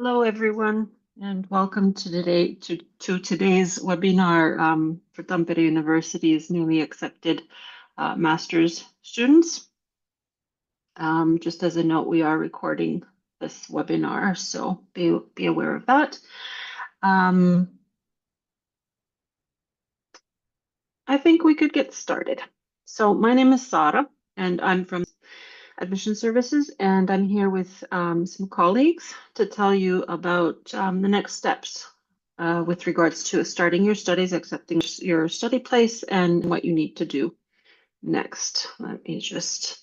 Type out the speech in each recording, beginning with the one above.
Hello, everyone, and welcome to today's webinar for Tampere University's newly accepted master's students. Just as a note, we are recording this webinar, so be aware of that. I think we could get started. So my name is Sara, and I'm from Admission Services, and I'm here with some colleagues to tell you about the next steps with regards to starting your studies, accepting your study place, and what you need to do next. Let me just...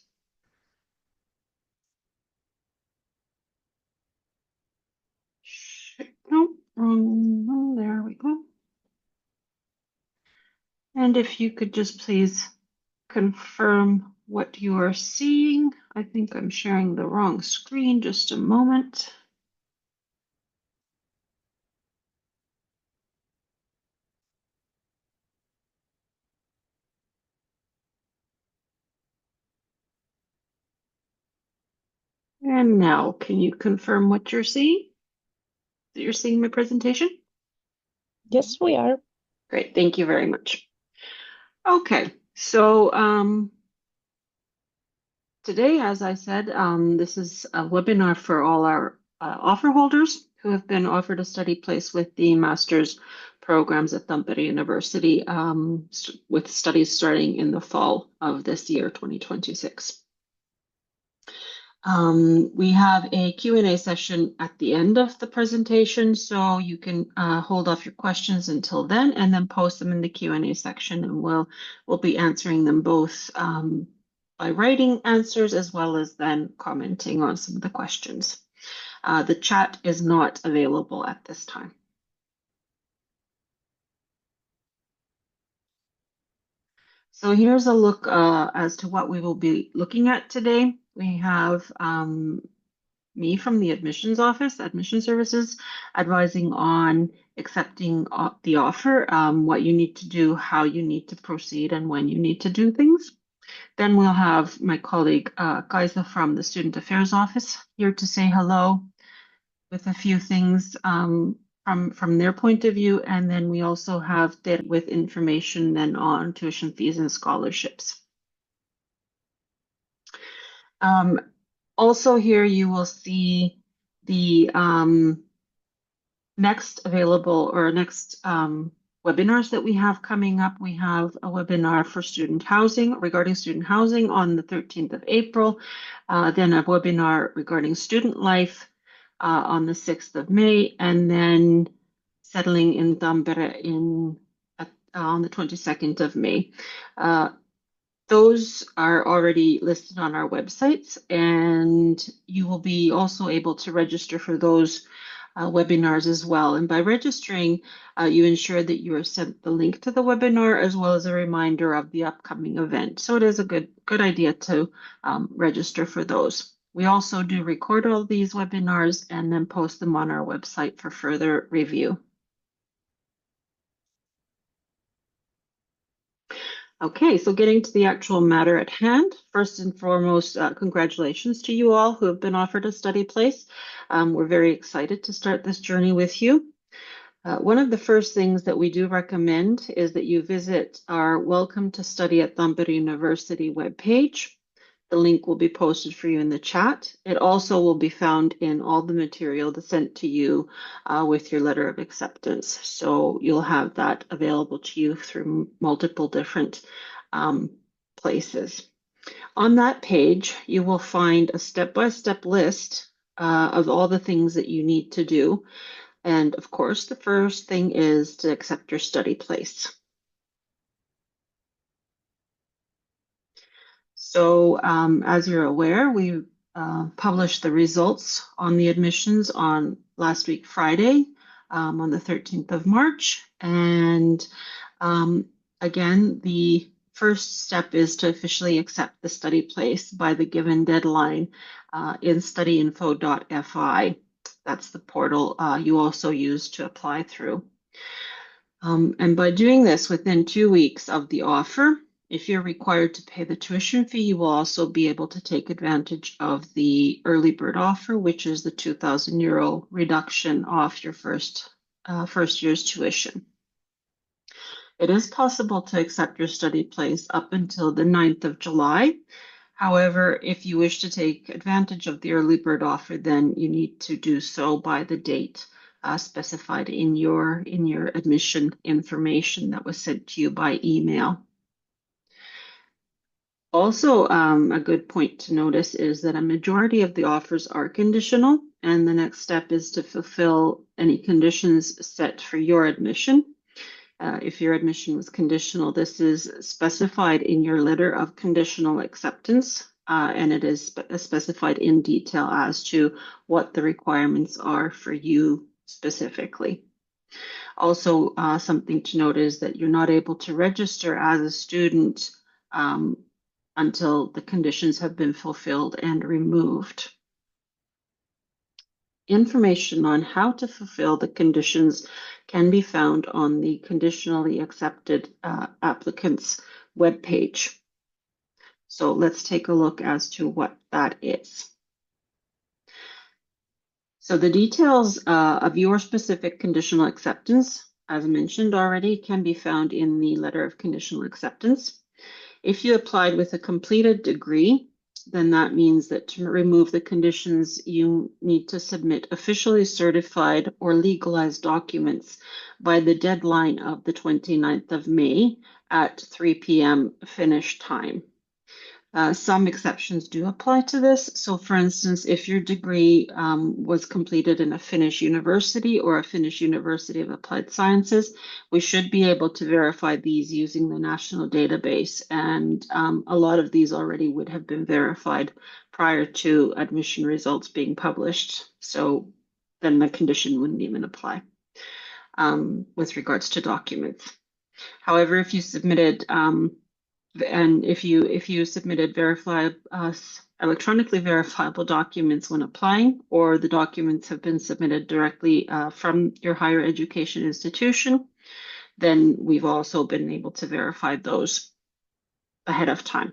No, there we go. And if you could just please confirm what you are seeing. I think I'm sharing the wrong screen. Just a moment. And now, can you confirm what you're seeing? That you're seeing my presentation? Yes, we are. Great, thank you very much. Okay, so today, as I said, this is a webinar for all our offer holders who have been offered a study place with the master's programs at Tampere University, with studies starting in the fall of this year, 2026. We have a Q&A session at the end of the presentation, so you can hold off your questions until then and then post them in the Q&A section, and we'll be answering them both by writing answers as well as then commenting on some of the questions. The chat is not available at this time. So here's a look as to what we will be looking at today. We have me from the admissions office, admission services, advising on accepting the offer, what you need to do, how you need to proceed, and when you need to do things. Then we'll have my colleague Kaisa from the Student Affairs Office here to say hello with a few things from their point of view. And then we also have Ted with information then on tuition fees and scholarships. Also here you will see the next available or next webinars that we have coming up. We have a webinar for student housing regarding student housing on the 13th of April, then a webinar regarding student life on the 6th of May, and then settling in Tampere on the 22nd of May. Those are already listed on our websites, and you will be also able to register for those webinars as well. And by registering, you ensure that you are sent the link to the webinar as well as a reminder of the upcoming event. So it is a good idea to register for those. We also do record all these webinars and then post them on our website for further review. Okay, so getting to the actual matter at hand, first and foremost, congratulations to you all who have been offered a study place. We're very excited to start this journey with you. One of the first things that we do recommend is that you visit our Welcome to Study at Tampere University webpage. The link will be posted for you in the chat. It also will be found in all the material that's sent to you with your letter of acceptance. So you'll have that available to you through multiple different places. On that page, you will find a step-by-step list of all the things that you need to do. And of course, the first thing is to accept your study place. So as you're aware, we published the results on the admissions on last week, Friday, on the 13th of March. And again, the first step is to officially accept the study place by the given deadline in studyinfo.fi. That's the portal you also use to apply through. And by doing this within 2 weeks of the offer, If you're required to pay the tuition fee, you will also be able to take advantage of the early bird offer, which is the €2,000 reduction off your first year's tuition. It is possible to accept your study place up until the 9th of July. However, if you wish to take advantage of the early bird offer, then you need to do so by the date specified in your admission information that was sent to you by email. Also, a good point to notice is that a majority of the offers are conditional, and the next step is to fulfill any conditions set for your admission. If your admission was conditional, this is specified in your letter of conditional acceptance, and it is specified in detail as to what the requirements are for you specifically. Also, something to note is that you're not able to register as a student until the conditions have been fulfilled and removed. Information on how to fulfill the conditions can be found on the conditionally accepted applicants webpage. So let's take a look as to what that is. So the details of your specific conditional acceptance, as mentioned already, can be found in the letter of conditional acceptance. If you applied with a completed degree, then that means that to remove the conditions, you need to submit officially certified or legalized documents by the deadline of the 29th of May at 3 p.m. Finnish time. Some exceptions do apply to this. So for instance, if your degree was completed in a Finnish university or a Finnish University of Applied Sciences, we should be able to verify these using the national database. And a lot of these already would have been verified prior to admission results being published. So then the condition wouldn't even apply with regards to documents. However, if you submitted and if you submitted electronically verifiable documents when applying, or the documents have been submitted directly from your higher education institution, then we've also been able to verify those ahead of time.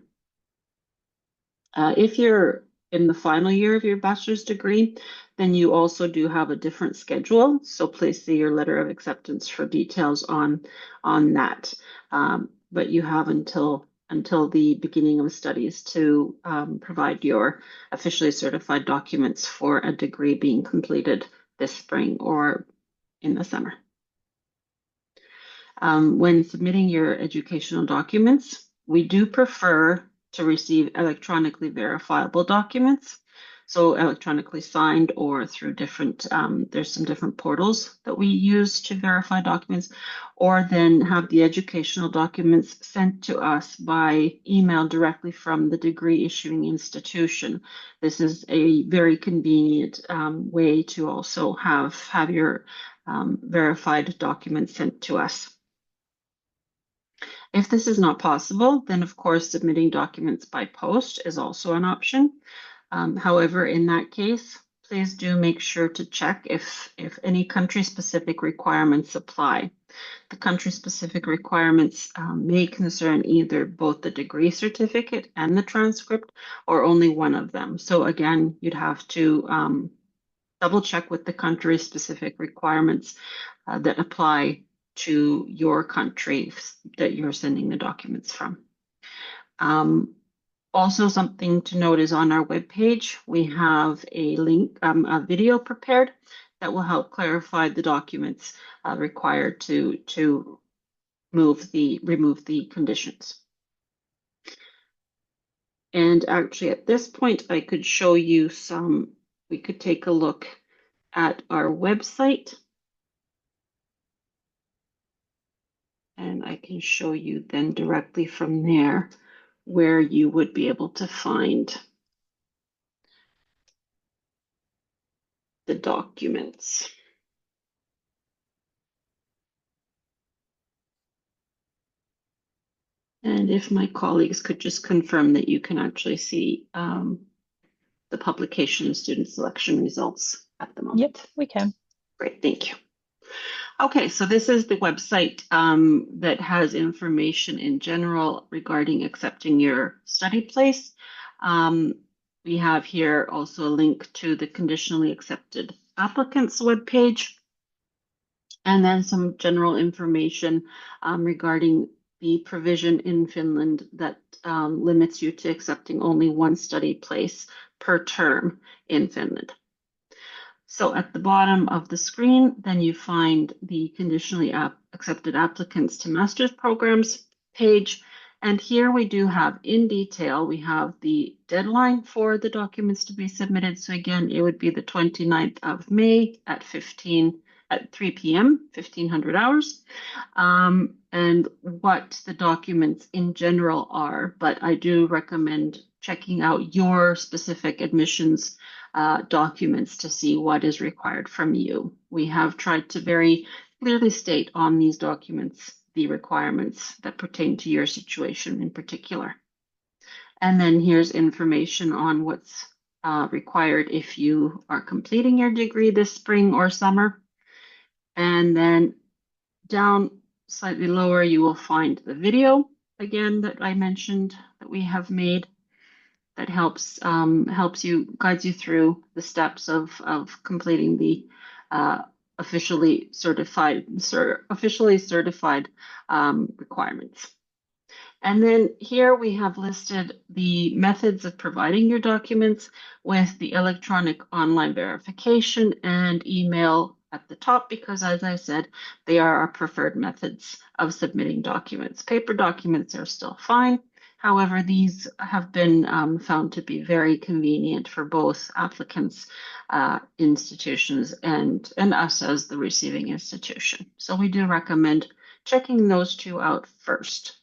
If you're in the final year of your bachelor's degree, then you also do have a different schedule. So please see your letter of acceptance for details on that. But you have until the beginning of studies to provide your officially certified documents for a degree being completed this spring or in the summer. When submitting your educational documents, we do prefer to receive electronically verifiable documents. So electronically signed or through different, there's some different portals that we use to verify documents, or then have the educational documents sent to us by email directly from the degree issuing institution. This is a very convenient way to also have your verified documents sent to us. If this is not possible, then of course submitting documents by post is also an option. However, in that case, please do make sure to check if any country-specific requirements apply. The country-specific requirements may concern either both the degree certificate and the transcript, or only one of them. So again, you'd have to double check with the country-specific requirements that apply to your country that you're sending the documents from. Also, something to note is on our webpage, we have a link, a video prepared that will help clarify the documents required to remove the conditions. And actually, at this point, I could show you we could take a look at our website. And I can show you then directly from there where you would be able to find the documents. And if my colleagues could just confirm that you can actually see the publication of student selection results at the moment. Yep, we can. Great, thank you. Okay, so this is the website that has information in general regarding accepting your study place. Um, we have here also a link to the conditionally accepted applicants webpage, and then some general information regarding the provision in Finland that limits you to accepting only one study place per term in Finland. So at the bottom of the screen, then you find the conditionally accepted applicants to master's programs page. And here we do have in detail, we have the deadline for the documents to be submitted. So again, it would be the 29th of May at 3 p.m., 1500 hours, and what the documents in general are. But I do recommend checking out your specific admissions documents to see what is required from you. We have tried to very clearly state on these documents the requirements that pertain to your situation in particular. And then here's information on what's required if you are completing your degree this spring or summer. And then down slightly lower, you will find the video again that I mentioned that we have made that helps you guides you through the steps of completing the officially certified requirements. And then here we have listed the methods of providing your documents with the electronic online verification and email at the top, because as I said, they are our preferred methods of submitting documents. Paper documents are still fine. However, these have been found to be very convenient for both applicants, institutions, and us as the receiving institution. So we do recommend checking those two out first.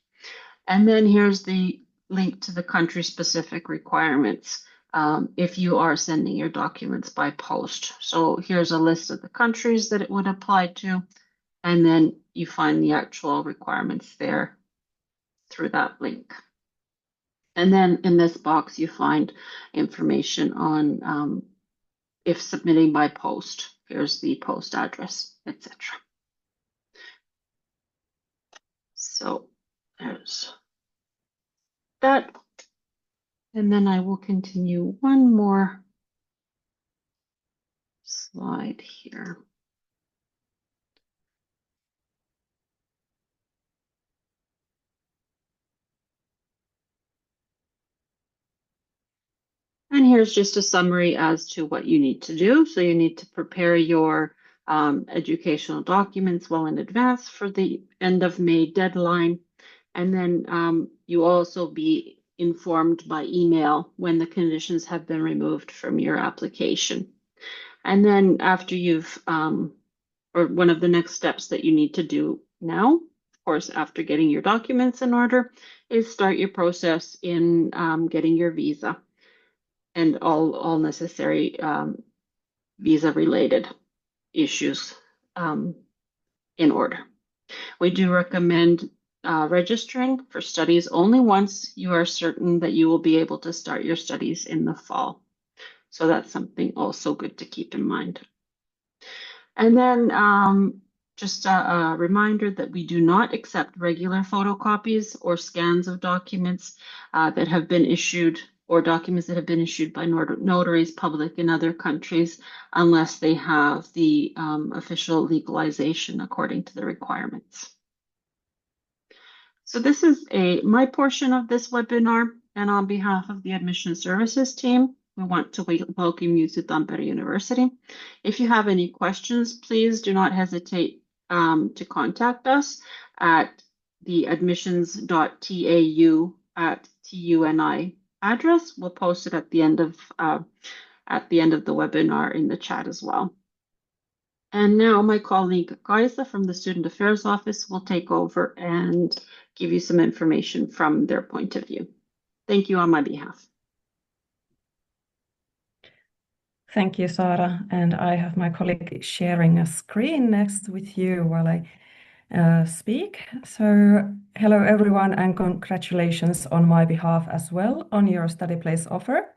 And then here's the link to the country-specific requirements if you are sending your documents by post. So here's a list of the countries that it would apply to, and then you find the actual requirements there through that link. And then in this box, you find information on if submitting by post. Here's the post address, etc. So there's that. And then I will continue one more slide here. And here's just a summary as to what you need to do. So you need to prepare your educational documents well in advance for the end of May deadline. And then you also be informed by email when the conditions have been removed from your application. And then after you've, or one of the next steps that you need to do now, of course, after getting your documents in order, is start your process in getting your visa and all necessary visa-related issues in order. We do recommend registering for studies only once you are certain that you will be able to start your studies in the fall. So that's something also good to keep in mind. And then just a reminder that we do not accept regular photocopies or scans of documents that have been issued or documents that have been issued by notaries public in other countries unless they have the official legalization according to the requirements. So this is my portion of this webinar, and on behalf of the admission services team, we want to welcome you to Tampere University. If you have any questions, please do not hesitate to contact us at the admissions.tau@tuni address. We'll post it at the end of the webinar in the chat as well. And now my colleague Kaisa from the Student Affairs Office will take over and give you some information from their point of view. Thank you on my behalf. Thank you, Sara. And I have my colleague sharing a screen next with you while I speak. So hello, everyone, and congratulations on my behalf as well on your study place offer.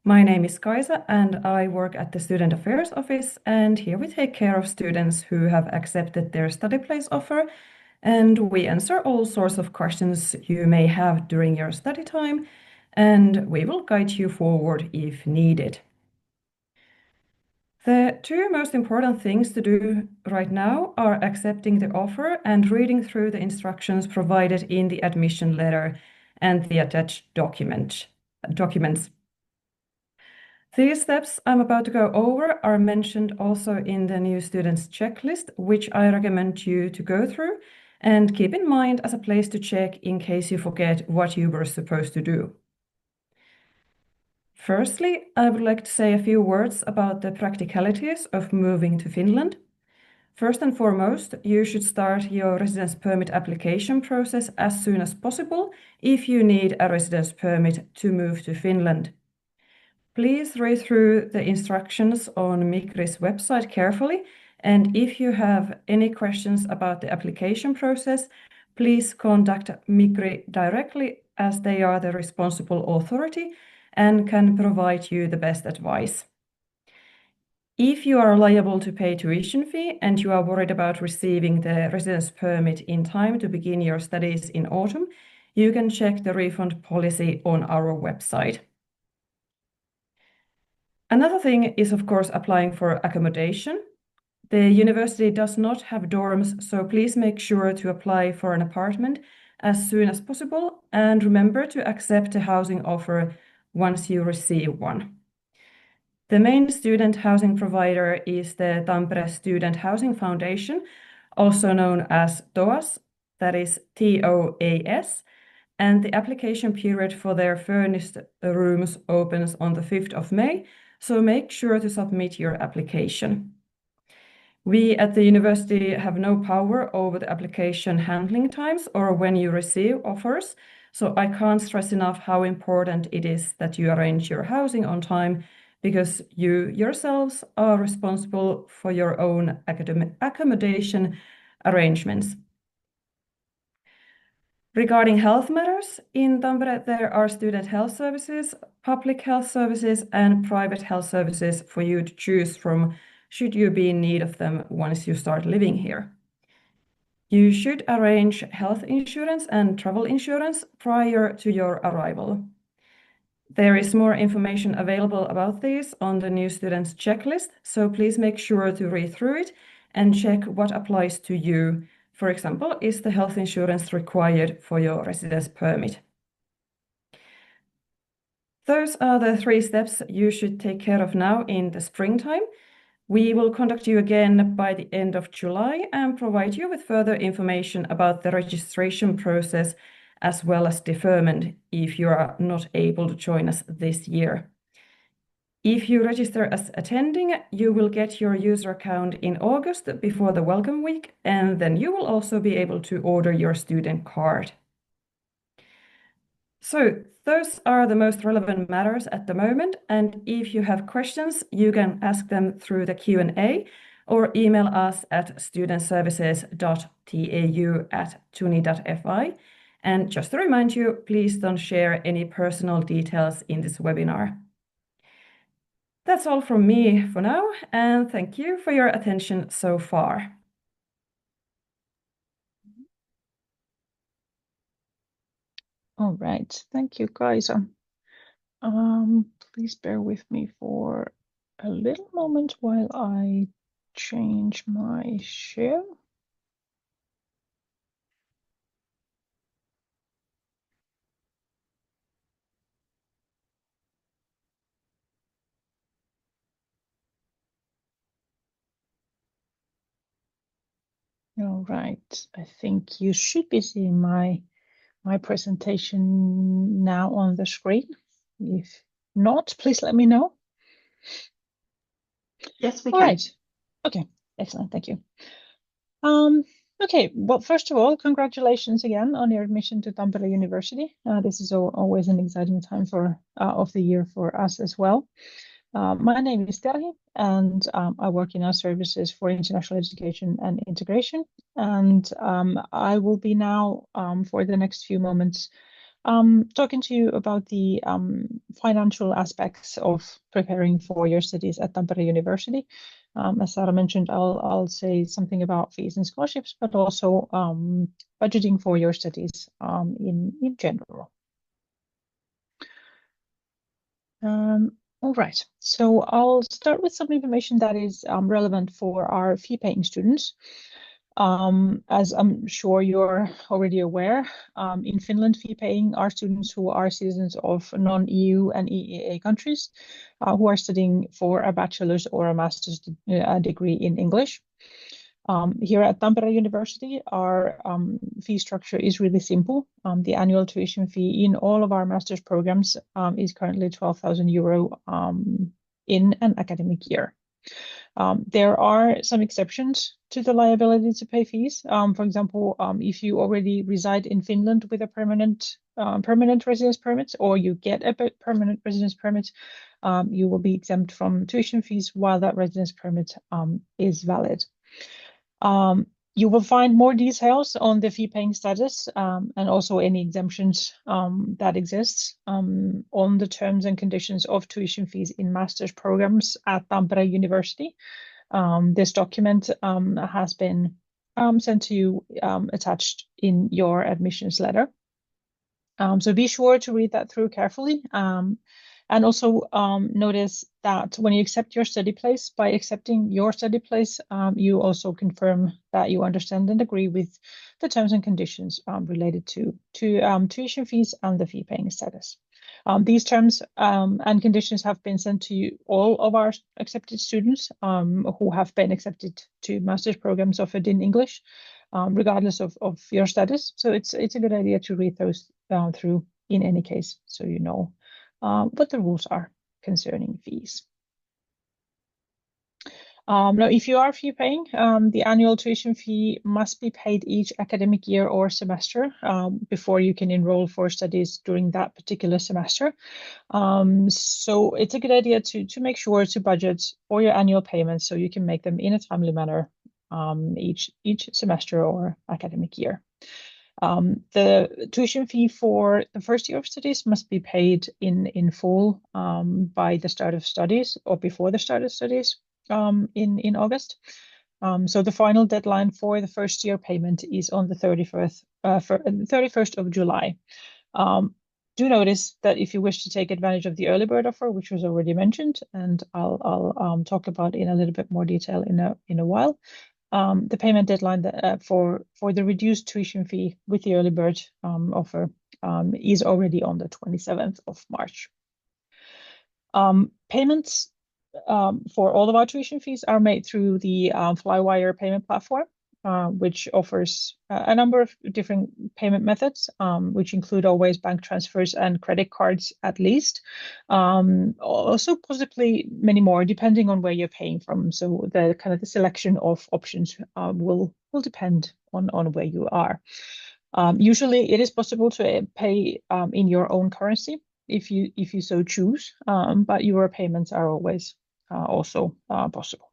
My name is Kaisa and I work at the Student Affairs Office, and here we take care of students who have accepted their study place offer, and we answer all sorts of questions you may have during your study time, and we will guide you forward if needed. The two most important things to do right now are accepting the offer and reading through the instructions provided in the admission letter and the attached documents. These steps I'm about to go over are mentioned also in the new students checklist, which I recommend you to go through and keep in mind as a place to check in case you forget what you were supposed to do. Firstly, I would like to say a few words about the practicalities of moving to Finland. First and foremost, you should start your residence permit application process as soon as possible if you need a residence permit to move to Finland. Please read through the instructions on Migri's website carefully, and if you have any questions about the application process, please contact Migri directly as they are the responsible authority and can provide you the best advice. If you are liable to pay tuition fee and you are worried about receiving the residence permit in time to begin your studies in autumn, you can check the refund policy on our website. Another thing is, of course, applying for accommodation. The university does not have dorms, so please make sure to apply for an apartment as soon as possible and remember to accept a housing offer once you receive one. The main student housing provider is the Tampere Student Housing Foundation, also known as TOAS, that is TOAS, and the application period for their furnished rooms opens on the 5th of May, so make sure to submit your application. We at the university have no power over the application handling times or when you receive offers, so I can't stress enough how important it is that you arrange your housing on time because you yourselves are responsible for your own accommodation arrangements. Regarding health matters, in Tampere there are student health services, public health services, and private health services for you to choose from should you be in need of them once you start living here. You should arrange health insurance and travel insurance prior to your arrival. There is more information available about these on the new students checklist, so please make sure to read through it and check what applies to you. For example, is the health insurance required for your residence permit? Those are the 3 steps you should take care of now in the springtime. We will contact you again by the end of July and provide you with further information about the registration process as well as deferment if you are not able to join us this year. If you register as attending, you will get your user account in August before the welcome week, and then you will also be able to order your student card. So those are the most relevant matters at the moment, and if you have questions, you can ask them through the Q&A or email us at studentservices.tau@tuni.fi. And just to remind you, please don't share any personal details in this webinar. That's all from me for now, and thank you for your attention so far. All right, thank you, Kaisa. Please bear with me for a little moment while I change my share. All right, I think you should be seeing my presentation now on the screen. If not, please let me know. Yes, we All can. right. Okay, excellent. Thank you. Okay, well, first of all, congratulations again on your admission to Tampere University. This is always an exciting time of the year for us as well. My name is Terhi, and I work in our services for international education and integration. And I will be now, for the next few moments, talking to you about the financial aspects of preparing for your studies at Tampere University. As Sarah mentioned, I'll say something about fees and scholarships, but also budgeting for your studies in general. All right, so I'll start with some information that is relevant for our fee-paying students. As I'm sure you're already aware, in Finland, fee-paying are students who are citizens of non-EU and EEA countries who are studying for a bachelor's or a master's degree in English. Here at Tampere University, our fee structure is really simple. The annual tuition fee in all of our master's programs is currently €12,000 in an academic year. There are some exceptions to the liability to pay fees. For example, if you already reside in Finland with a permanent residence permit, or you get a permanent residence permit, you will be exempt from tuition fees while that residence permit is valid. You will find more details on the fee-paying status and also any exemptions that exist on the terms and conditions of tuition fees in master's programs at Tampere University. This document has been sent to you attached in your admissions letter. So be sure to read that through carefully. And also notice that when you accept your study place, by accepting your study place, you also confirm that you understand and agree with the terms and conditions related to tuition fees and the fee-paying status. These terms and conditions have been sent to all of our accepted students who have been accepted to master's programs offered in English, regardless of your status. So it's a good idea to read those through in any case, so you know what the rules are concerning fees. Now, if you are fee paying, the annual tuition fee must be paid each academic year or semester before you can enroll for studies during that particular semester. So it's a good idea to make sure to budget for your annual payments so you can make them in a timely manner each semester or academic year. The tuition fee for the first year of studies must be paid in full by the start of studies or before the start of studies in August. So the final deadline for the first year payment is on the 31st of July. Do notice that if you wish to take advantage of the early bird offer, which was already mentioned, and I'll talk about in a little bit more detail in a while, the payment deadline for the reduced tuition fee with the early bird offer is already on the 27th of March. Payments for all of our tuition fees are made through the Flywire payment platform, which offers a number of different payment methods, which include always bank transfers and credit cards at least. Also possibly many more, depending on where you're paying from. So the selection of options will depend on where you are. Usually it is possible to pay in your own currency if you so choose, but your payments are always also possible.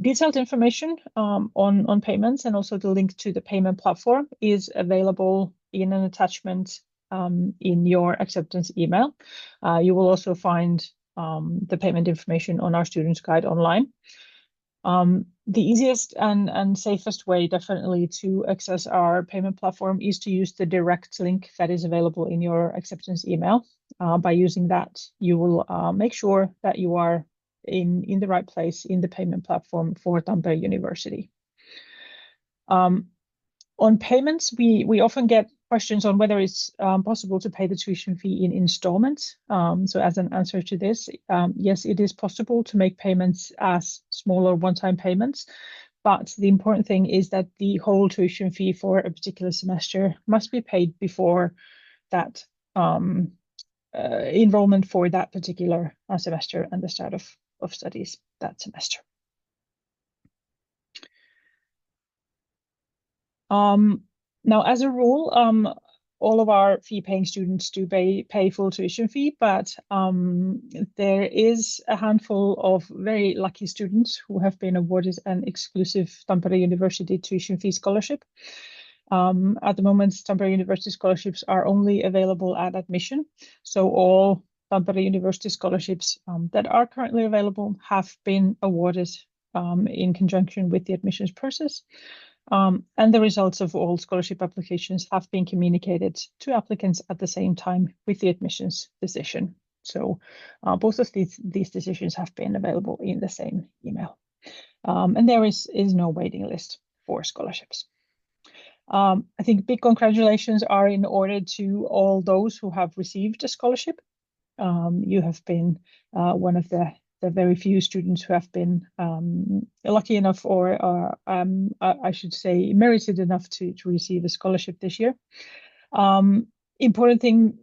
Detailed information on payments and also the link to the payment platform is available in an attachment in your acceptance email. You will also find the payment information on our students guide online. The easiest and safest way definitely to access our payment platform is to use the direct link that is available in your acceptance email. By using that, you will make sure that you are in the right place in the payment platform for Tampere University. On payments, we often get questions on whether it's possible to pay the tuition fee in installments. So as an answer to this, yes, it is possible to make payments as smaller one-time payments, but the important thing is that the whole tuition fee for a particular semester must be paid before that enrollment for that particular semester and the start of studies that semester. Now, as a rule, all of our fee-paying students do pay full tuition fee, but there is a handful of very lucky students who have been awarded an exclusive Tampere University tuition fee scholarship. At the moment, Tampere University scholarships are only available at admission. So all Tampere University scholarships that are currently available have been awarded in conjunction with the admissions process. And the results of all scholarship applications have been communicated to applicants at the same time with the admissions decision. So both of these decisions have been available in the same email. And there is no waiting list for scholarships. I think big congratulations are in order to all those who have received a scholarship. You have been one of the very few students who have been lucky enough, or I should say merited enough to receive a scholarship this year. Important thing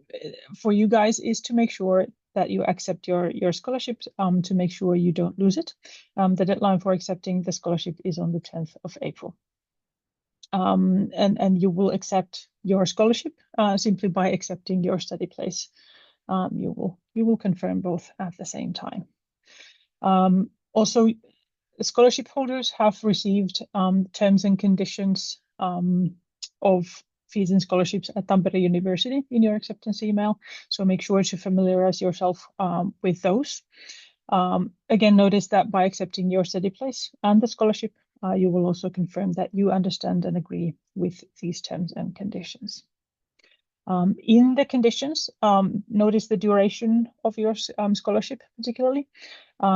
for you guys is to make sure that you accept your scholarship, to make sure you don't lose it. The deadline for accepting the scholarship is on the 10th of April. And you will accept your scholarship simply by accepting your study place. You will confirm both at the same time. Also, scholarship holders have received terms and conditions of fees and scholarships at Tampere University in your acceptance email. So make sure to familiarize yourself with those. Again, notice that by accepting your study place and the scholarship, you will also confirm that you understand and agree with these terms and conditions. In the conditions, notice the duration of your scholarship particularly.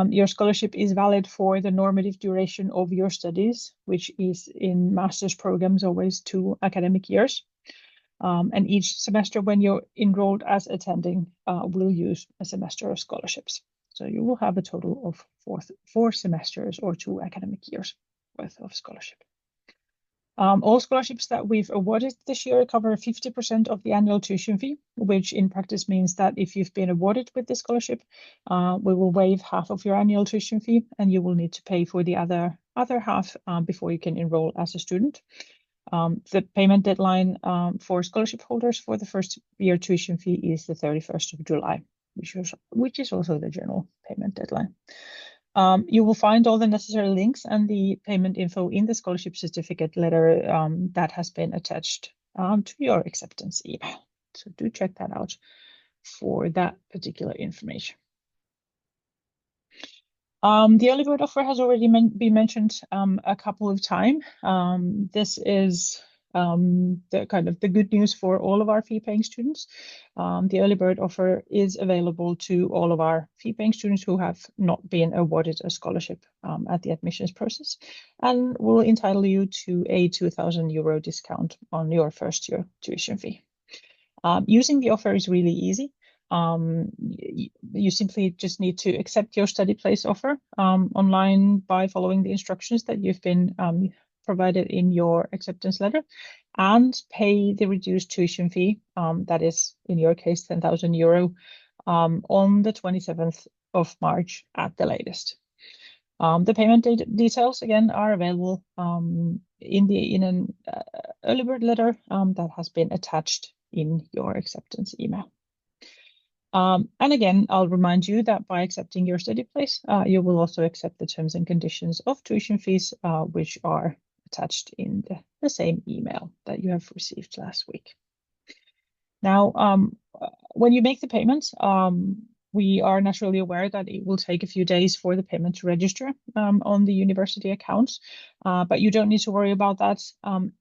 Your scholarship is valid for the normative duration of your studies, which is in master's programs always 2 academic years. And each semester when you're enrolled as attending will use a semester of scholarships. So you will have a total of 4 semesters or 2 academic years worth of scholarship. All scholarships that we've awarded this year cover 50% of the annual tuition fee, which in practice means that if you've been awarded with this scholarship, we will waive half of your annual tuition fee, and you will need to pay for the other half before you can enroll as a student. The payment deadline for scholarship holders for the first year tuition fee is the 31st of July, which is also the general payment deadline. You will find all the necessary links and the payment info in the scholarship certificate letter that has been attached to your acceptance email. So do check that out for that particular information. The early bird offer has already been mentioned a couple of times. This is the kind of the good news for all of our fee-paying students. The early bird offer is available to all of our fee-paying students who have not been awarded a scholarship at the admissions process, and will entitle you to a 2,000 euro discount on your first year tuition fee. Using the offer is really easy. You simply just need to accept your study place offer online by following the instructions that you've been provided in your acceptance letter, and pay the reduced tuition fee, that is in your case 10,000 euro, on the 27th of March at the latest. The payment details again are available in an early bird letter that has been attached in your acceptance email. And again, I'll remind you that by accepting your study place, you will also accept the terms and conditions of tuition fees, which are attached in the same email that you have received last week. Now, when you make the payment, we are naturally aware that it will take a few days for the payment to register on the university accounts, but you don't need to worry about that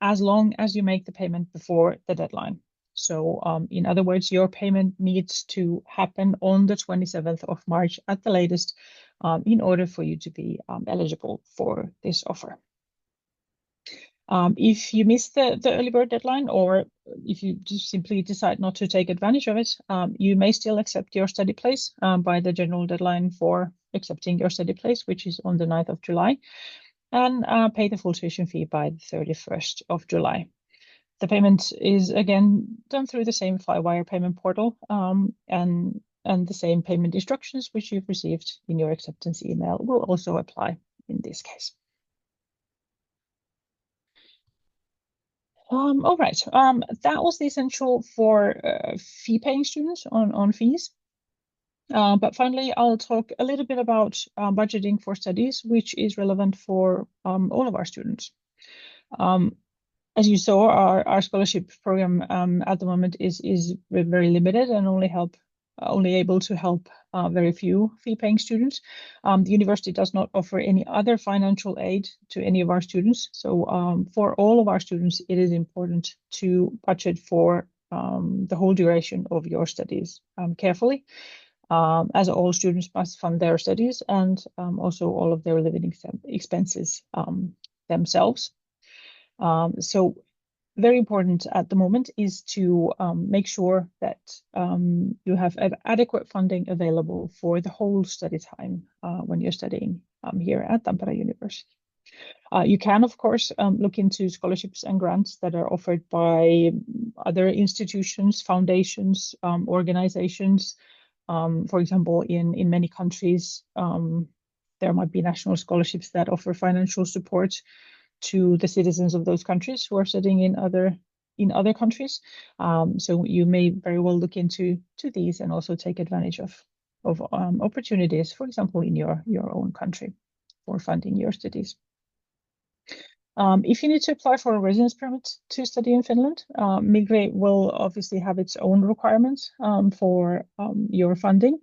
as long as you make the payment before the deadline. So in other words, your payment needs to happen on the 27th of March at the latest in order for you to be eligible for this offer. If you miss the early bird deadline, or if you just simply decide not to take advantage of it, you may still accept your study place by the general deadline for accepting your study place, which is on the 9th of July, and pay the full tuition fee by the 31st of July. The payment is again done through the same Flywire payment portal, and the same payment instructions which you've received in your acceptance email will also apply in this case. All right, that was the essential for fee-paying students on fees. But finally, I'll talk a little bit about budgeting for studies, which is relevant for all of our students. as you saw, our scholarship program at the moment is very limited and only able to help very few fee-paying students. The university does not offer any other financial aid to any of our students. So for all of our students, it is important to budget for the whole duration of your studies carefully, as all students must fund their studies and also all of their living expenses themselves. So very important at the moment is to make sure that you have adequate funding available for the whole study time when you're studying here at Tampere University. You can, of course, look into scholarships and grants that are offered by other institutions, foundations, organizations. For example, in many countries, there might be national scholarships that offer financial support to the citizens of those countries who are studying in other countries. So you may very well look into these and also take advantage of opportunities, for example, in your own country for funding your studies. If you need to apply for a residence permit to study in Finland, Migre will obviously have its own requirements for your funding.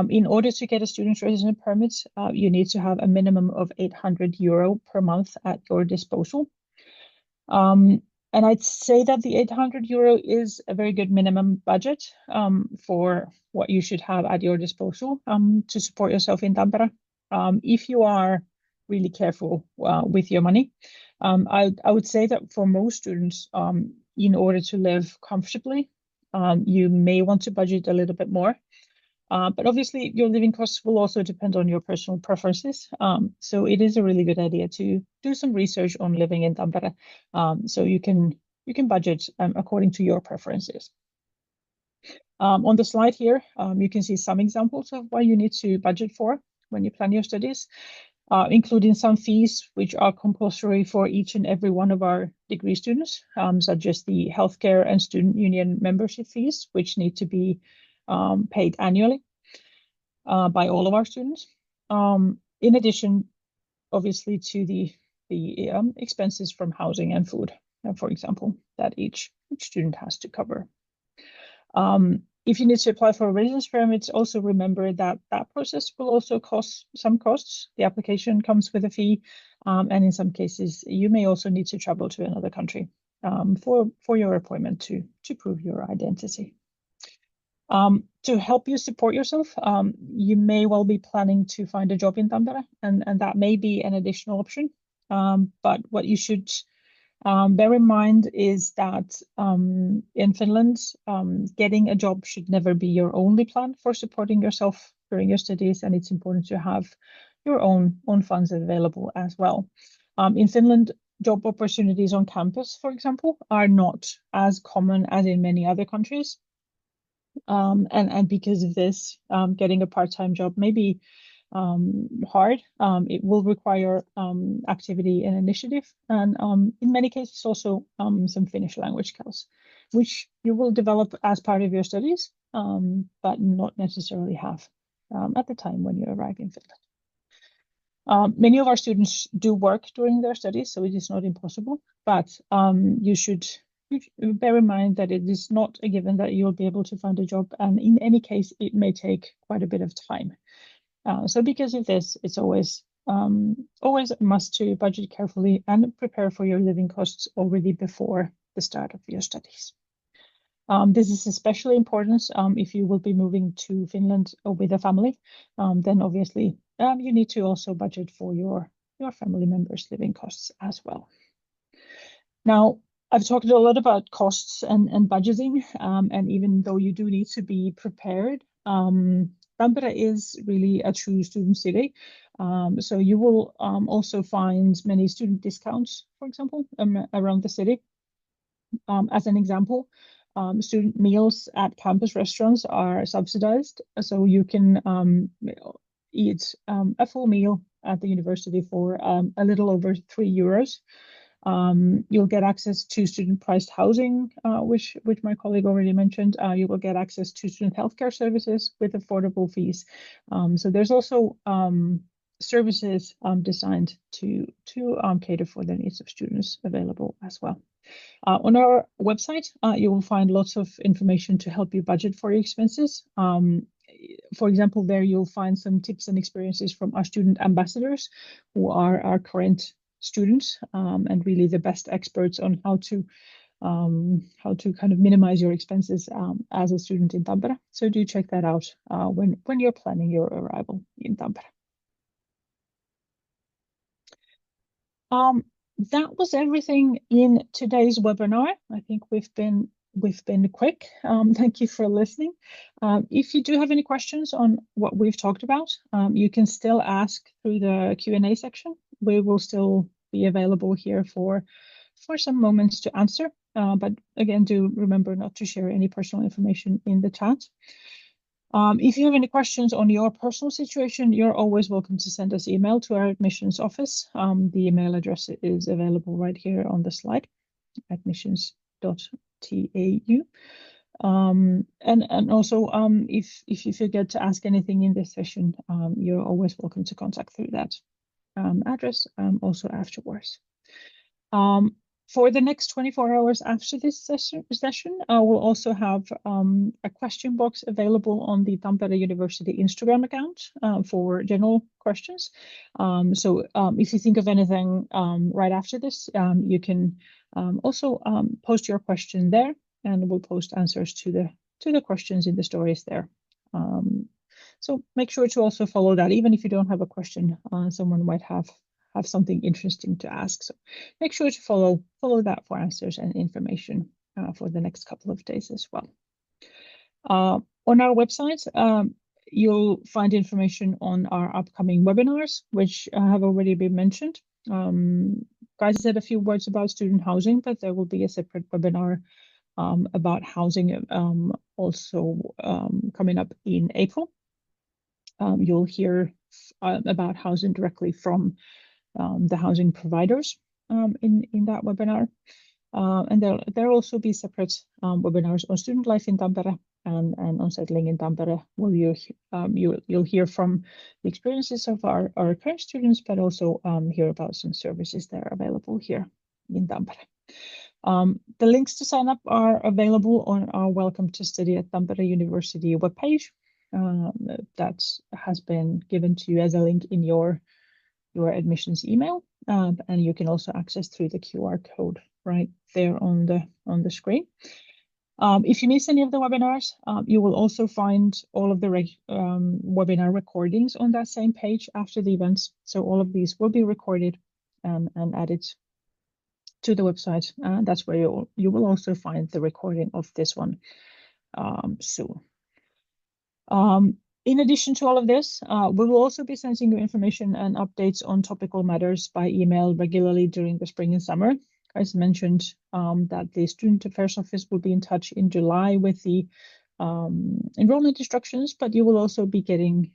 In order to get a student residence permit, you need to have a minimum of 800 euro per month at your disposal. And I'd say that the 800 euro is a very good minimum budget for what you should have at your disposal to support yourself in Tampere. If you are really careful with your money, I would say that for most students, in order to live comfortably, you may want to budget a little bit more. But obviously, your living costs will also depend on your personal preferences. So it is a really good idea to do some research on living in Tampere, so you can budget according to your preferences. On the slide here, you can see some examples of what you need to budget for when you plan your studies, including some fees which are compulsory for each and every one of our degree students, such as the healthcare and student union membership fees, which need to be paid annually by all of our students. In addition, obviously, to the expenses from housing and food, for example, that each student has to cover. If you need to apply for a residence permit, also remember that that process will also cost some costs. The application comes with a fee, and in some cases, you may also need to travel to another country for your appointment to prove your identity. To help you support yourself, you may well be planning to find a job in Tampere, and that may be an additional option. But what you should bear in mind is that in Finland, getting a job should never be your only plan for supporting yourself during your studies, and it's important to have your own funds available as well. In Finland, job opportunities on campus, for example, are not as common as in many other countries. And because of this, getting a part-time job may be hard. It will require activity and initiative, and in many cases also some Finnish language skills, which you will develop as part of your studies, but not necessarily have at the time when you arrive in Finland. Many of our students do work during their studies, so it is not impossible, but you should bear in mind that it is not a given that you'll be able to find a job, and in any case, it may take quite a bit of time. So because of this, it's always a must to budget carefully and prepare for your living costs already before the start of your studies. This is especially important if you will be moving to Finland with a family. Then obviously you need to also budget for your family members' living costs as well. Now, I've talked a lot about costs and budgeting, and even though you do need to be prepared, Tampere is really a true student city. So you will also find many student discounts, for example, around the city. As an example, student meals at campus restaurants are subsidized, so you can eat a full meal at the university for a little over 3 euros. You'll get access to student-priced housing, which my colleague already mentioned. You will get access to student healthcare services with affordable fees. So there's also services designed to cater for the needs of students available as well. On our website, you will find lots of information to help you budget for your expenses. For example, there you'll find some tips and experiences from our student ambassadors, who are our current students and really the best experts on how to kind of minimize your expenses as a student in Tampere. So do check that out when you're planning your arrival in Tampere. That was everything in today's webinar. I think we've been quick. Thank you for listening. If you do have any questions on what we've talked about, you can still ask through the Q&A section. We will still be available here for some moments to answer. But again, do remember not to share any personal information in the chat. If you have any questions on your personal situation, you're always welcome to send us email to our admissions office. The email address is available right here on the slide, admissions.tau. And also, if you forget to ask anything in this session, you're always welcome to contact through that address also afterwards. For the next 24 hours after this session, we'll also have a question box available on the Tampere University Instagram account for general questions. So if you think of anything right after this, you can also post your question there, and we'll post answers to the questions in the stories there. So make sure to also follow that, even if you don't have a question, someone might have something interesting to ask. So make sure to follow that for answers and information for the next couple of days as well. On our website, you'll find information on our upcoming webinars, which have already been mentioned. Guys said a few words about student housing, but there will be a separate webinar about housing also coming up in April. You'll hear about housing directly from the housing providers in that webinar. And there'll also be separate webinars on student life in Tampere and on settling in Tampere, where you'll hear from the experiences of our current students, but also hear about some services that are available here in Tampere. The links to sign up are available on our Welcome to Study at Tampere University webpage. That has been given to you as a link in your admissions email, and you can also access through the QR code right there on the screen. If you miss any of the webinars, you will also find all of the webinar recordings on that same page after the events. So all of these will be recorded and added to the website. That's where you will also find the recording of this one soon. In addition to all of this, we will also be sending you information and updates on topical matters by email regularly during the spring and summer. As mentioned, that the Student Affairs Office will be in touch in July with the enrollment instructions, but you will also be getting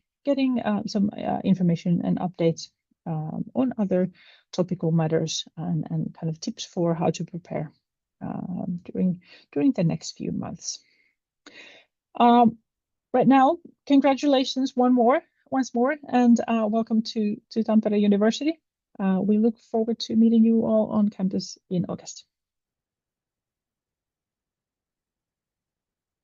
some information and updates on other topical matters and kind of tips for how to prepare during the next few months. Right now, congratulations once more, and welcome to Tampere University. We look forward to meeting you all on campus in August.